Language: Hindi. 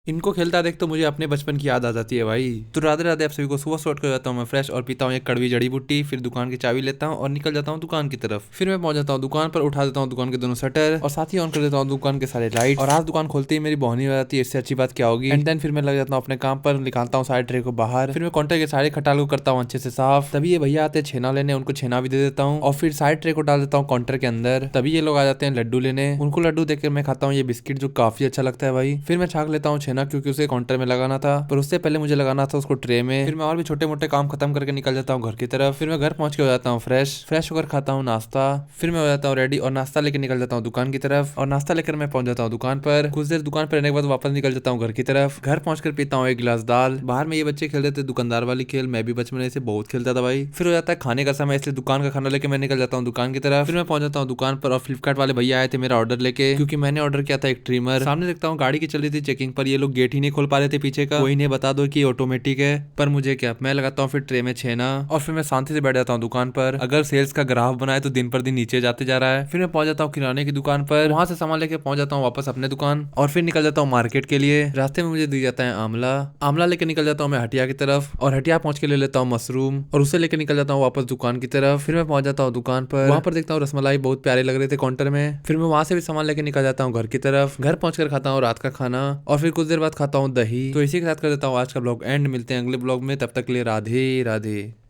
इनको खेलता देख तो मुझे अपने बचपन की याद आ जाती है भाई। तो राधे राधे आप सभी को। सुबह सुबह उठ कर जाता हूँ मैं फ्रेश और पीता हूँ एक कड़वी जड़ी बूटी, फिर दुकान की चाबी लेता हूँ और निकल जाता हूँ दुकान की तरफ। फिर मैं पहुंच जाता हूँ दुकान पर, उठा देता हूँ दुकान के दोनों शटर और साथ ही ऑन कर देता हूँ दुकान के सारे लाइट। और आज दुकान खोलते ही मेरी बोहनी हो जाती है, इससे अच्छी बात क्या होगी। एंड देन फिर मैं लग जाता हूँ अपने काम पर, निकालता हूँ सारे ट्रे को बाहर। फिर मैं काउंटर के सारे खटाल को करता हूँ अच्छे से साफ। तभी ये भैया आते हैं छेना लेने, उनको छेना भी दे देता हूँ और फिर सारे ट्रे को डाल देता हूँ काउंटर के अंदर। तभी ये लोग आ जाते हैं लड्डू लेने, उनको लड्डू देकर मैं खाता हूँ ये बिस्किट जो काफी अच्छा लगता है भाई। फिर मैं छाक लेता हूँ छेना क्योंकि उसे काउंटर में लगाना था, पर उससे पहले मुझे लगाना था उसको ट्रे में। फिर मैं और भी छोटे मोटे काम खत्म करके निकल जाता हूँ घर की तरफ। फिर मैं घर पहुंच के हो जाता हूँ फ्रेश होकर खाता हूँ नाश्ता। फिर मैं हो जाता हूँ रेडी और नाश्ता लेकर निकल जाता हूँ दुकान की तरफ। और नाश्ता लेकर मैं पहुंच जाता हूँ दुकान पर। कुछ देर दुकान पर रहने के बाद वापस निकल जाता हूँ घर की तरफ। घर पहुंचकर पीता हूँ एक गिलास दाल। बाहर में ये बच्चे खेल रहे थे दुकानदार वाली खेल, मैं भी बचपन में से बहुत खेलता था भाई। फिर हो जाता है खाने का समय, इसलिए दुकान का खाना लेके मैं निकल जाता हूँ दुकान की तरफ। फिर मैं पहुंच जाता हूँ दुकान पर और फ्लिपकार्ट वाले भैया आए थे मेरा ऑर्डर लेके, क्योंकि मैंने ऑर्डर किया था एक ट्रिमर। सामने देखता हूँ गाड़ी की चल रही थी चेकिंग पर, ये लोग गेट ही नहीं खोल पा रहे थे पीछे का। कोई इन्हें बता दो कि ऑटोमेटिक है, पर मुझे क्या, मैं लगाता हूँ फिर ट्रे में छेना और फिर मैं शांति से बैठ जाता हूँ दुकान पर। अगर सेल्स का ग्राफ बनाए तो दिन पर दिन नीचे जाते जा रहा है। फिर मैं पहुंच जाता हूँ किराने की दुकान पर, वहां से सामान लेके पहुंच जाता हूँ वापस अपने दुकान और फिर निकल जाता हूँ मार्केट के लिए। रास्ते में मुझे दी जाता है आमला लेके निकल जाता हूँ मैं हटिया की तरफ और हटिया पहुंच के ले लेता हूँ मशरूम और उसे लेके निकल जाता हूँ वापस दुकान की तरफ। फिर मैं पहुंच जाता हूँ दुकान पर, वहां पर देखता हूँ रसमलाई बहुत प्यारे लग रहे थे काउंटर में। फिर मैं वहां से भी सामान लेके निकल जाता हूँ घर की तरफ। घर पहुंचकर खाता हूँ रात का खाना और फिर कुछ देर बाद खाता हूँ दही। तो इसी के साथ कर देता हूँ आज का ब्लॉग एंड। मिलते हैं अगले ब्लॉग में, तब तक के लिए राधे राधे।